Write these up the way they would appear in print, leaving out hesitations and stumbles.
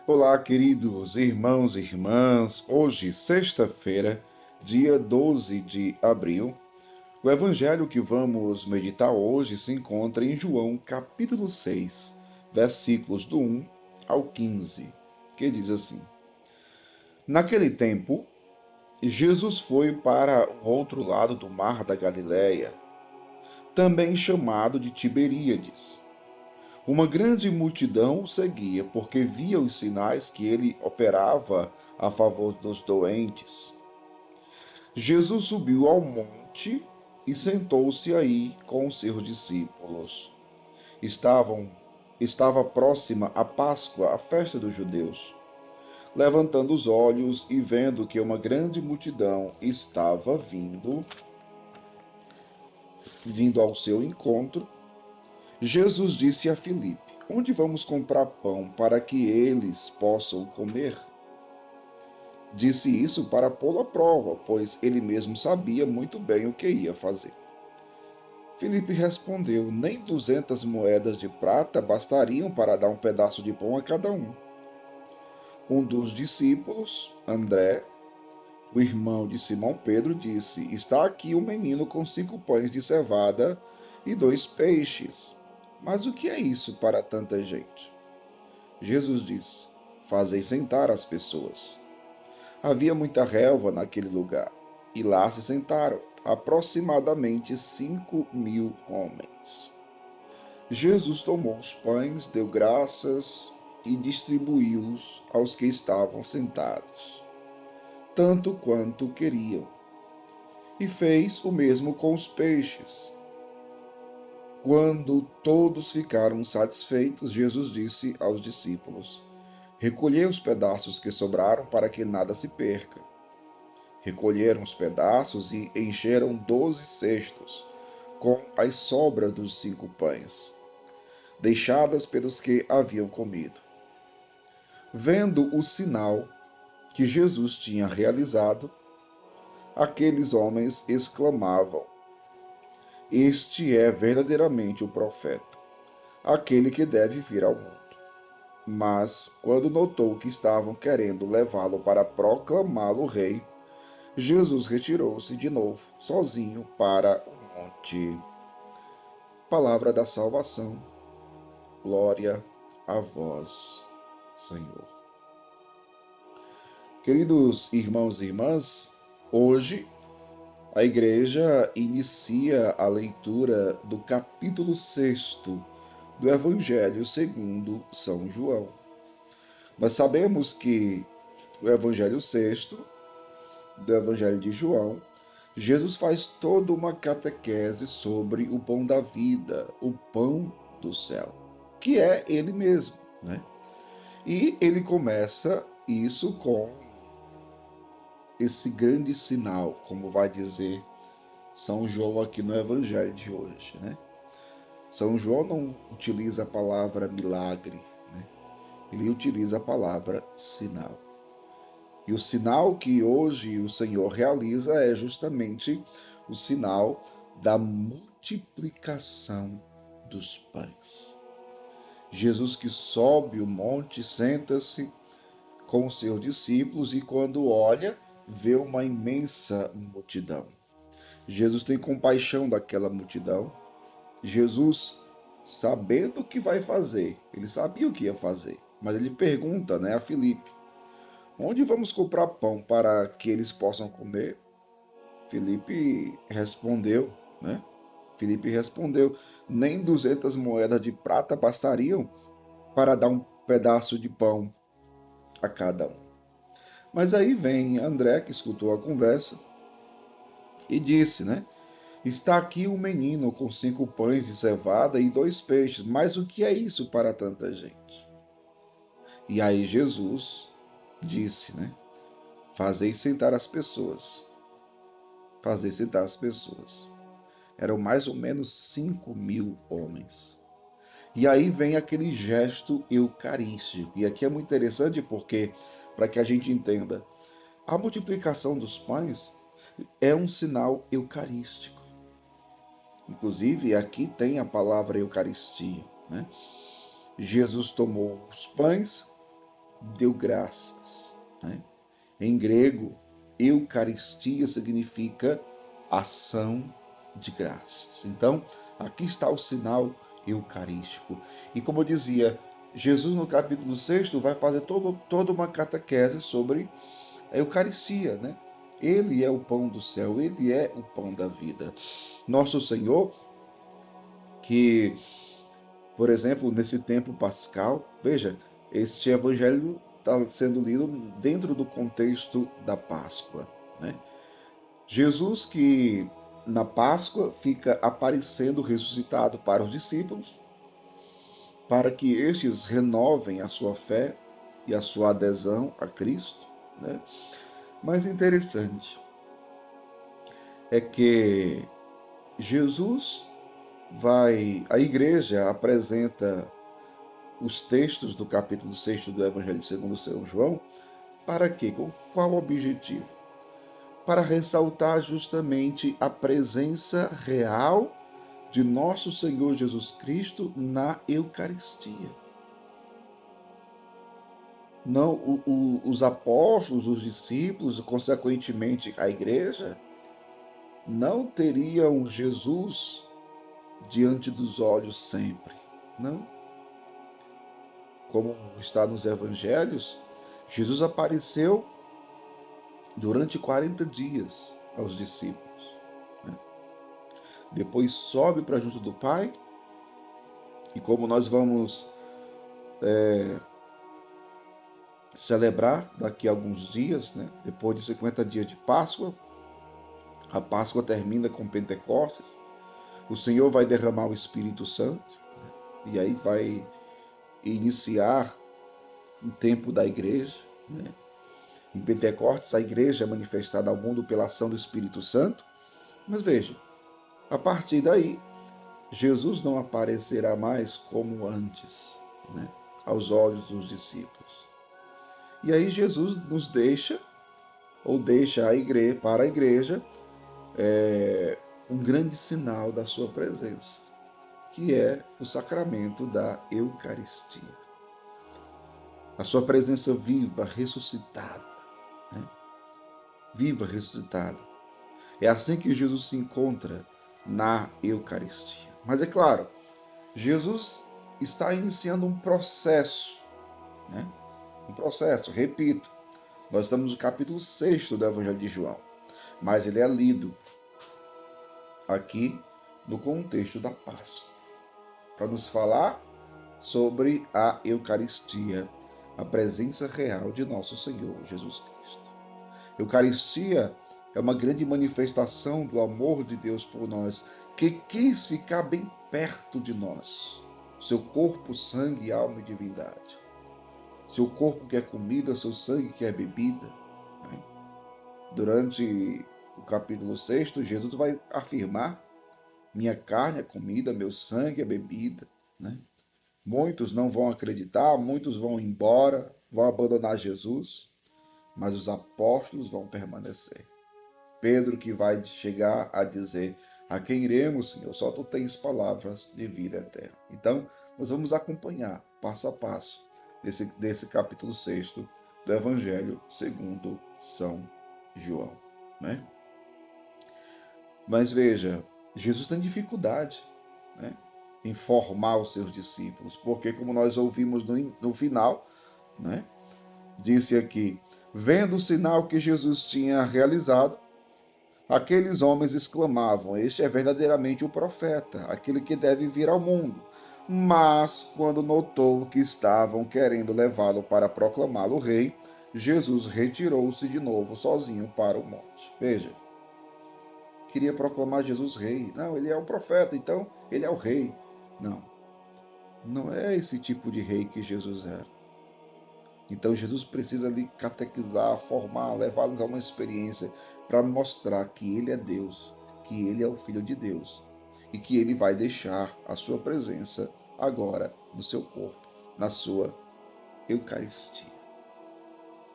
Olá, queridos irmãos e irmãs. Hoje, sexta-feira, dia 12 de abril, o evangelho que vamos meditar hoje se encontra em João, capítulo 6, versículos do 1 ao 15, que diz assim: Naquele tempo, Jesus foi para o outro lado do mar da Galileia, também chamado de Tiberíades. Uma grande multidão o seguia, porque via os sinais que ele operava a favor dos doentes. Jesus subiu ao monte e sentou-se aí com os seus discípulos. Estava próxima a Páscoa, a festa dos judeus. Levantando os olhos e vendo que uma grande multidão estava vindo ao seu encontro, Jesus disse a Filipe: Onde vamos comprar pão para que eles possam comer? Disse isso para pô-lo à prova, pois ele mesmo sabia muito bem o que ia fazer. Filipe respondeu: Nem 200 moedas de prata bastariam para dar um pedaço de pão a cada um. Um dos discípulos, André, o irmão de Simão Pedro, disse: Está aqui um menino com 5 pães de cevada e 2 peixes. Mas o que é isso para tanta gente? Jesus disse: Fazei sentar as pessoas. Havia muita relva naquele lugar, e lá se sentaram aproximadamente 5.000 homens. Jesus tomou os pães, deu graças e distribuiu-os aos que estavam sentados, tanto quanto queriam. E fez o mesmo com os peixes. Quando todos ficaram satisfeitos, Jesus disse aos discípulos: Recolhei os pedaços que sobraram para que nada se perca. Recolheram os pedaços e encheram 12 cestos, com as sobras dos 5 pães, deixadas pelos que haviam comido. Vendo o sinal que Jesus tinha realizado, aqueles homens exclamavam: Este é verdadeiramente o profeta, aquele que deve vir ao mundo. Mas, quando notou que estavam querendo levá-lo para proclamá-lo rei, Jesus retirou-se de novo, sozinho, para o monte. Palavra da salvação. Glória a vós, Senhor. Queridos irmãos e irmãs, hoje a igreja inicia a leitura do capítulo 6º do Evangelho segundo São João. Nós sabemos que o Evangelho 6º do Evangelho de João, Jesus faz toda uma catequese sobre o pão da vida, o pão do céu, que é ele mesmo, né? E ele começa isso com esse grande sinal, como vai dizer São João aqui no Evangelho de hoje, né? São João não utiliza a palavra milagre, né? Ele utiliza a palavra sinal. E o sinal que hoje o Senhor realiza é justamente o sinal da multiplicação dos pães. Jesus que sobe o monte, senta-se com os seus discípulos e quando olha, vê uma imensa multidão. Jesus tem compaixão daquela multidão. Jesus, sabendo o que vai fazer, ele sabia o que ia fazer, mas ele pergunta, né, a Filipe: Onde vamos comprar pão para que eles possam comer? Filipe respondeu, né? Filipe respondeu: Nem 200 moedas de prata bastariam para dar um pedaço de pão a cada um. Mas aí vem André, que escutou a conversa, e disse, né? Está aqui um menino com 5 pães de cevada e 2 peixes, mas o que é isso para tanta gente? E aí Jesus disse, né? Fazei sentar as pessoas. Fazer sentar as pessoas. Eram mais ou menos 5.000 homens. E aí vem aquele gesto eucarístico. E aqui é muito interessante porque, para que a gente entenda, a multiplicação dos pães é um sinal eucarístico. Inclusive, aqui tem a palavra Eucaristia, né? Jesus tomou os pães, deu graças, né? Em grego, Eucaristia significa ação de graças. Então, aqui está o sinal eucarístico. E como eu dizia, Jesus no capítulo 6 vai fazer toda uma catequese sobre a Eucaristia, né? Ele é o pão do céu, ele é o pão da vida. Nosso Senhor, que, por exemplo, nesse tempo pascal, veja, este evangelho está sendo lido dentro do contexto da Páscoa, né? Jesus que na Páscoa fica aparecendo ressuscitado para os discípulos, para que estes renovem a sua fé e a sua adesão a Cristo, né? Mas interessante é que Jesus a igreja apresenta os textos do capítulo 6 do Evangelho segundo São João, para quê? Com qual objetivo? Para ressaltar justamente a presença real de nosso Senhor Jesus Cristo na Eucaristia. Não, os apóstolos, os discípulos, consequentemente a igreja, não teriam Jesus diante dos olhos sempre. Não. Como está nos evangelhos, Jesus apareceu durante 40 dias aos discípulos, né? Depois sobe para junto do Pai, e como nós vamos celebrar daqui a alguns dias, né? Depois de 50 dias de Páscoa, a Páscoa termina com Pentecostes, o Senhor vai derramar o Espírito Santo, né? E aí vai iniciar o tempo da igreja, né? Em Pentecostes, a igreja é manifestada ao mundo pela ação do Espírito Santo. Mas veja, a partir daí, Jesus não aparecerá mais como antes, né, aos olhos dos discípulos. E aí Jesus nos deixa, ou deixa para a igreja, um grande sinal da sua presença, que é o sacramento da Eucaristia. A sua presença viva, ressuscitada, né? Viva, ressuscitada. É assim que Jesus se encontra na Eucaristia. Mas é claro, Jesus está iniciando um processo, né? Um processo, repito, nós estamos no capítulo 6 do Evangelho de João, mas ele é lido aqui no contexto da Páscoa, para nos falar sobre a Eucaristia, a presença real de nosso Senhor Jesus Cristo. Eucaristia é uma grande manifestação do amor de Deus por nós, que quis ficar bem perto de nós. Seu corpo, sangue, alma e divindade. Seu corpo que é comida, seu sangue que é bebida. Né? Durante o capítulo 6, Jesus vai afirmar: minha carne é comida, meu sangue é bebida. Né? Muitos não vão acreditar, muitos vão embora, vão abandonar Jesus, mas os apóstolos vão permanecer. Pedro que vai chegar a dizer: a quem iremos, Senhor? Só tu tens palavras de vida eterna. Então, nós vamos acompanhar passo a passo desse capítulo 6 do Evangelho segundo São João, né? Mas veja, Jesus tem dificuldade, né, em formar os seus discípulos, porque como nós ouvimos no final, né, disse aqui: vendo o sinal que Jesus tinha realizado, aqueles homens exclamavam: este é verdadeiramente o profeta, aquele que deve vir ao mundo. Mas, quando notou que estavam querendo levá-lo para proclamá-lo rei, Jesus retirou-se de novo sozinho para o monte. Veja, queria proclamar Jesus rei. Não, ele é um profeta, então ele é o rei. Não, não é esse tipo de rei que Jesus era. Então Jesus precisa lhe catequizar, formar, levá-los a uma experiência para mostrar que ele é Deus, que ele é o Filho de Deus e que ele vai deixar a sua presença agora no seu corpo, na sua Eucaristia.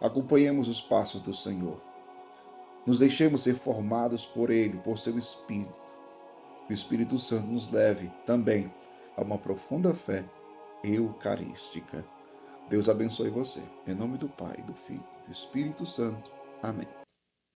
Acompanhemos os passos do Senhor. Nos deixemos ser formados por ele, por seu Espírito. Que o Espírito Santo nos leve também a uma profunda fé eucarística. Deus abençoe você. Em nome do Pai, do Filho e do Espírito Santo. Amém.